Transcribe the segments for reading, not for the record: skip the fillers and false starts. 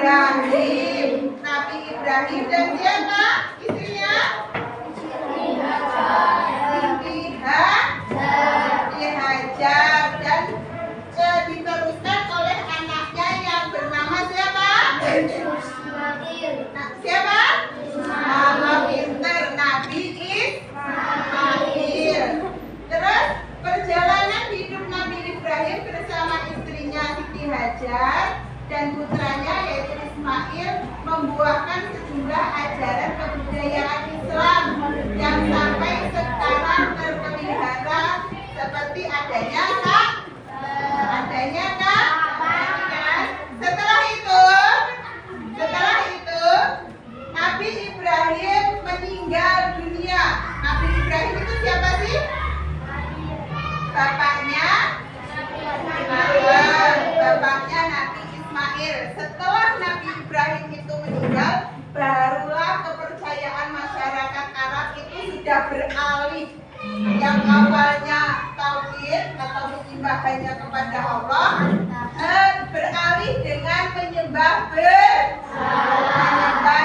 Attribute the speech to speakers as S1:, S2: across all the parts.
S1: Ibrahim. Nabi Ibrahim dan siapa istrinya? Siti Hajar. Dan diteruskan oleh anaknya yang bernama siapa? Siapa? Nama pinter, Nabi Ismail. Terus perjalanan hidup Nabi Ibrahim bersama istrinya Siti Hajar dan putranya yaitu Ismail membuahkan sejumlah ajaran kebudayaan Islam yang sampai sekarang terpelihara seperti adanya Kak. Setelah itu Nabi Ibrahim meninggal dunia. Nabi Ibrahim itu siapa sih? Bapaknya Nabi Ismail. Setelah Nabi Ibrahim itu meninggal, barulah kepercayaan masyarakat Arab itu sudah beralih. Yang awalnya tauhid atau menyembah hanya kepada Allah, beralih dengan menyembah berhala.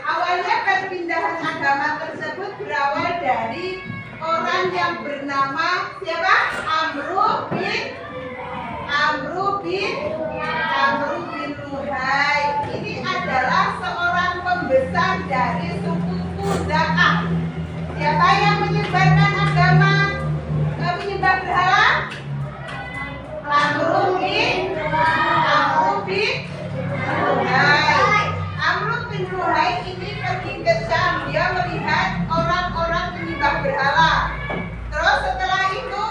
S1: Awalnya perpindahan agama tersebut berawal dari orang yang bernama siapa? Amru bin Luhai. Ini adalah seorang pembesar dari suku Khuza'ah. Siapa yang menyebarkan agama menyembah berhala? Amru bin Luhai ini pergi ke Syam. Dia melihat orang-orang menyembah berhala. Terus setelah itu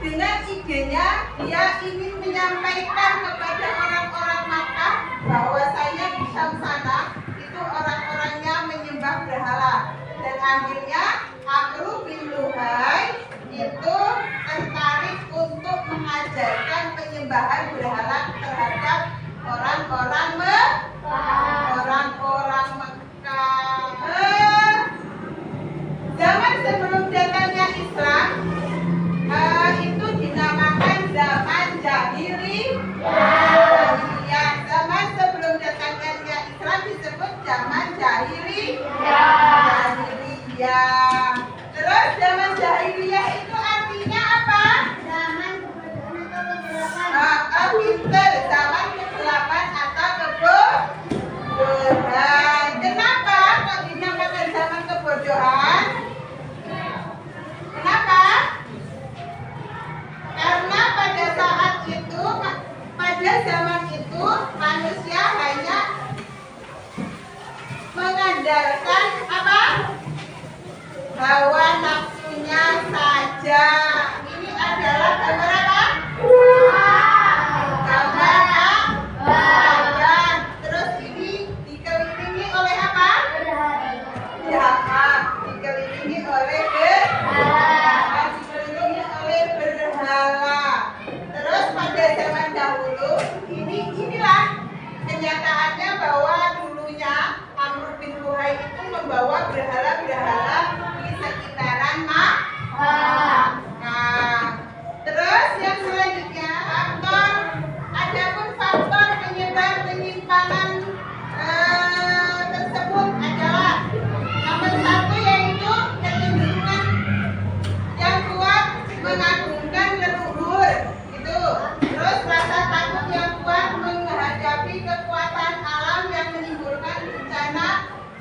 S1: dengan idenya dia ingin menyampaikan kepada orang-orang Makkah bahwasanya di Syam sana itu orang-orangnya menyembah berhala. Dan akhirnya Amru bin Luhai itu tertarik untuk mengajarkan penyembahan berhala terhadap orang-orang Mekah. Zaman sebelum datangnya Islam itu dinamakan zaman jahiliyah. Zaman sebelum datangnya Islam disebut zaman jahiliyah. Terus zaman jahiliyah itu artinya apa? Zaman kegelapan atau kebodohan. Kenapa kok dinamakan zaman kebodohan? Kenapa? Karena pada zaman itu manusia hanya mengandalkan apa? Hawa nafsunya saja. Ini adalah gambar apa? Gambar. Terus ini dikelilingi oleh apa? Dikelilingi oleh berhala. Terus pada zaman dahulu inilah kenyataannya bahwa dulunya Amr bin Luhai itu membawa berhala-berhala di sekitaran Makkah. Terus yang selanjutnya adapun faktor penyebab penyimpangan tersebut adalah nomor satu yaitu kecenderungan yang kuat mengagungkan leluhur itu. Terus rasa takut yang kuat menghadapi kekuatan alam yang menimbulkan bencana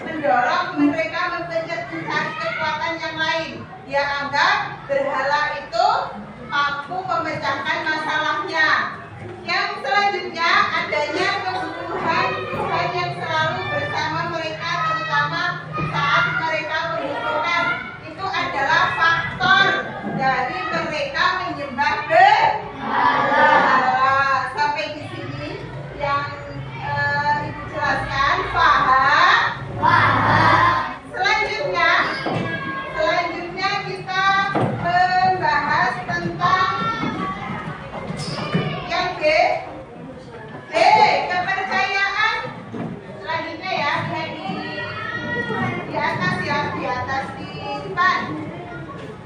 S1: mendorong mereka mencari kekuatan yang lain. Dia anggap berhala itu mampu memecahkan masalahnya. Yang selanjutnya adanya kebutuhan Tuhan yang selalu bersama mereka, terutama saat mereka membutuhkan. Itu adalah faktor dari mereka menyembah berhala. Sampai di sini yang Ibu jelaskan, paham? Selanjutnya kita membahas tentang yang B, kepercayaan. Selanjutnya ya, di atas ya, di atas di depan.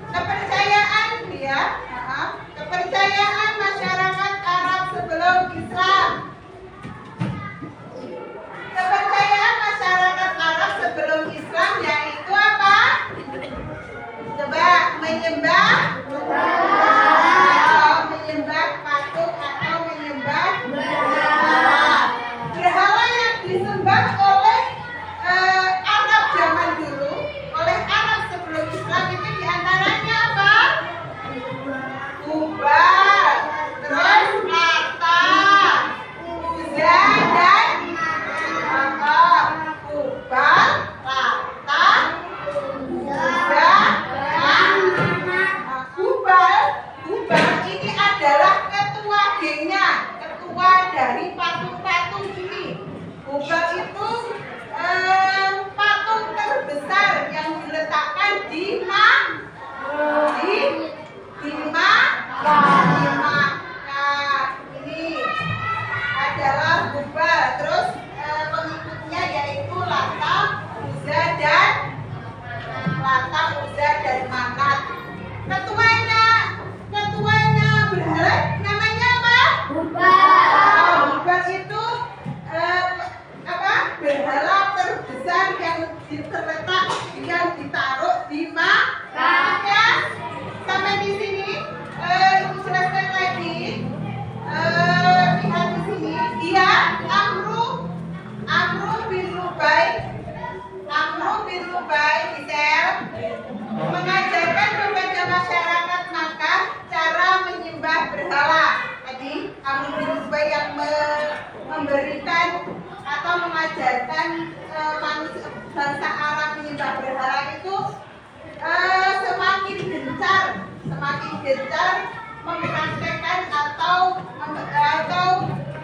S1: Kepercayaan dia, kepercayaan masyarakat Arab sebelum Islam. memberikan atau mengajarkan bangsa Arab menyembah berhala itu semakin gencar mempraktekkan atau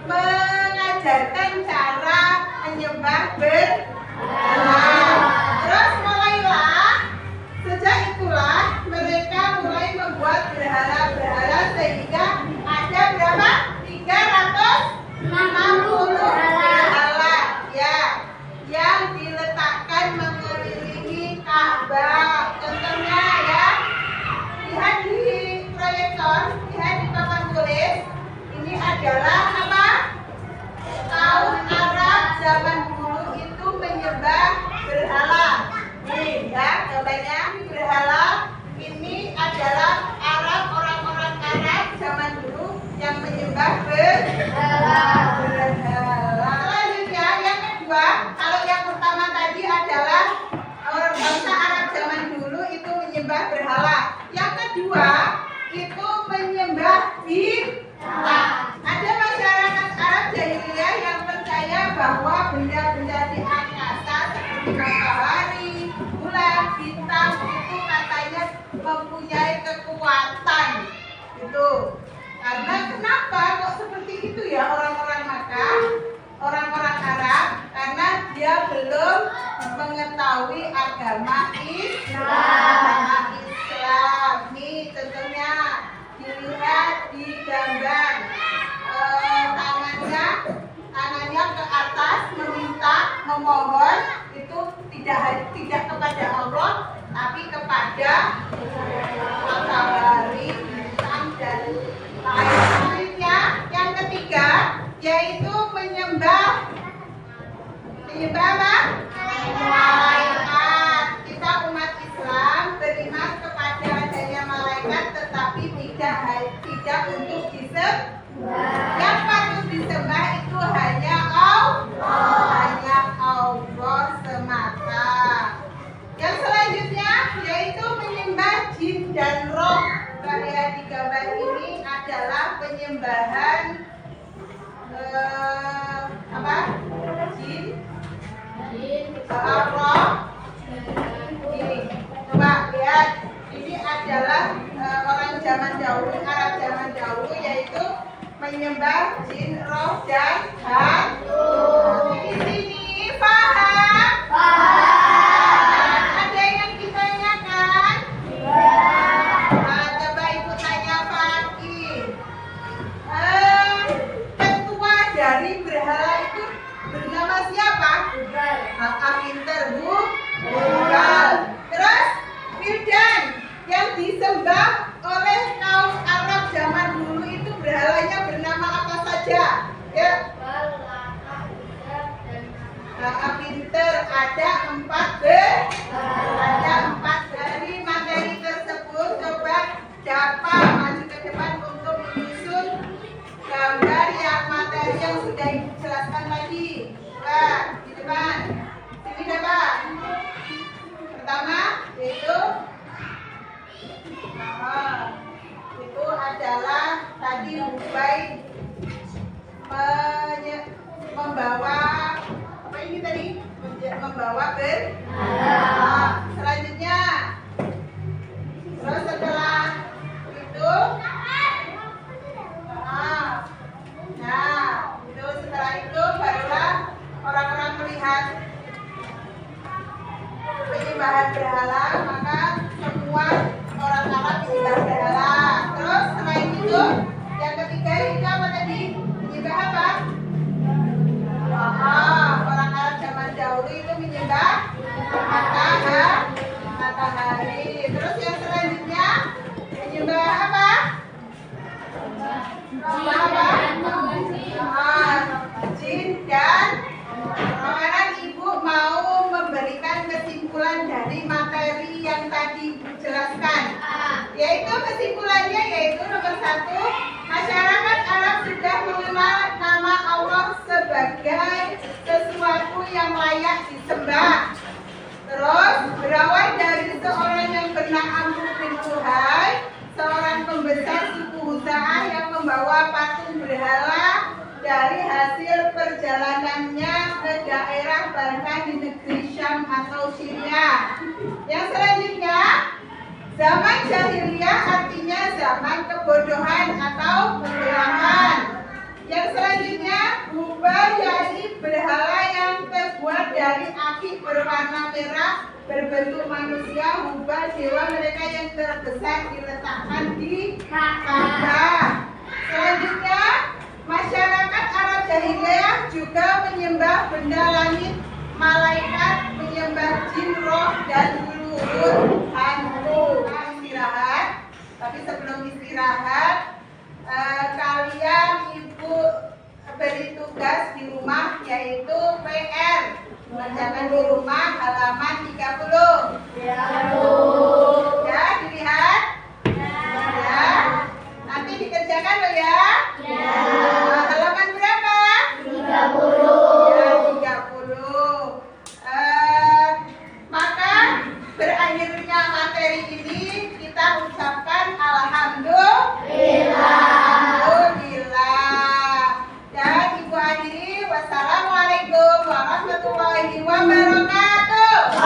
S1: mengajarkan cara menyembah berhala. Terus sejak itulah mereka mulai membuat berhala-berhala sehingga ada berapa? 360 berhala ya, yang diletakkan mengelilingi Ka'bah. Contohnya ya, lihat di proyektor, lihat di papan tulis. Ini adalah apa? Kaum Arab zaman dulu itu menyembah berhala. Nih ya, gambarnya berhala. Ini adalah orang-orang Arab zaman dulu yang menyembah berhala. Selanjutnya yang kedua, kalau yang pertama tadi adalah orang bangsa Arab zaman dulu itu menyembah berhala. Yang kedua itu menyembah bintang. Ada masyarakat Arab jahiliyah yang percaya bahwa benda-benda di angkasa seperti matahari, bulan, bintang itu katanya mempunyai kekuatan. Itu karena kenapa kok seperti itu ya orang-orang Makkah, orang-orang Arab? Karena dia belum mengetahui agama Islam. Nih contohnya dilihat di gambar, tangannya ke atas meminta, memohon, itu tidak kepada Allah tapi kepada matahari, bintang dan lain. Selanjutnya yang ketiga yaitu menyembah apa? Malaikat. Kita umat Islam beriman kepada adanya malaikat, tetapi tidak untuk disembah. Yang patut disembah itu hanya Allah semata. Yang selanjutnya yaitu menyembah jin dan roh. Kita lihat di gambar ini adalah penyembahan jin, roh. Ini coba lihat, ini adalah orang zaman dahulu, Arab zaman dahulu, yaitu menyembah jin, roh dan hantu. Di sini paham? Ada yang ditanyakan? Nah, coba ibu tanya Fakih. Ketua dari berhala itu bernama siapa? Pinter Bu. Terus Firdan, yang disembah oleh kaum Arab zaman dulu itu berhalanya bernama apa saja? Ya. Pinter, ada 4 dari materi tersebut. Coba siapa maju ke depan untuk menyusun gambar yang materi yang sudah ibu jelaskan tadi. Coba di depan. Sini coba. Pertama yaitu itu adalah tadi Ubay membawa apa ini tadi? Membawa berhala. Selanjutnya, terus setelah itu, setelah itu barulah orang-orang melihat penyembahan berhala, maka semua orang Arab menyembah berhala. Terus selain itu, yang ketiga itu apa tadi? Menyembah apa? Orang Arab zaman dahulu itu menyembah matahari. Terus yang selanjutnya menyembah apa? Jin dan sekarang ibu mau memberikan kesimpulan dari materi yang tadi ibu jelaskan. Yaitu kesimpulannya yaitu nomor 1, masyarakat Arab sudah mengenal nama Allah sebagai sesuatu yang layak disembah. Terus berawal dari seorang yang bernama Amr bin Luhai, seorang pembesar suku Huza'ah yang membawa patung berhala dari hasil perjalanannya ke daerah Barkah di negeri Syam atau Syria. Yang selanjutnya, zaman jahiliyah artinya zaman kebodohan atau kegelapan. Yang selanjutnya, hubal yakni berhala yang terbuat dari api berwarna merah berbentuk manusia. Hubal dewa mereka yang terbesar diletakkan di Ka'bah. Selanjutnya, masyarakat Arab jahiliyah juga menyembah benda langit, malaikat, menyembah jin, roh, dan leluhur hantu. Istirahat, tapi sebelum istirahat, kalian ibu beri tugas di rumah yaitu PR. Mengerjakan di rumah halaman 30. Ya, dilihat? Ya. Nanti dikerjakan loh ya? Ya. Halaman berapa? 30. Ya, 30. Maka berakhirnya materi ini kita ucapkan alhamdulillah. Dan ibu akhiri, wassalamualaikum warahmatullahi wabarakatuh.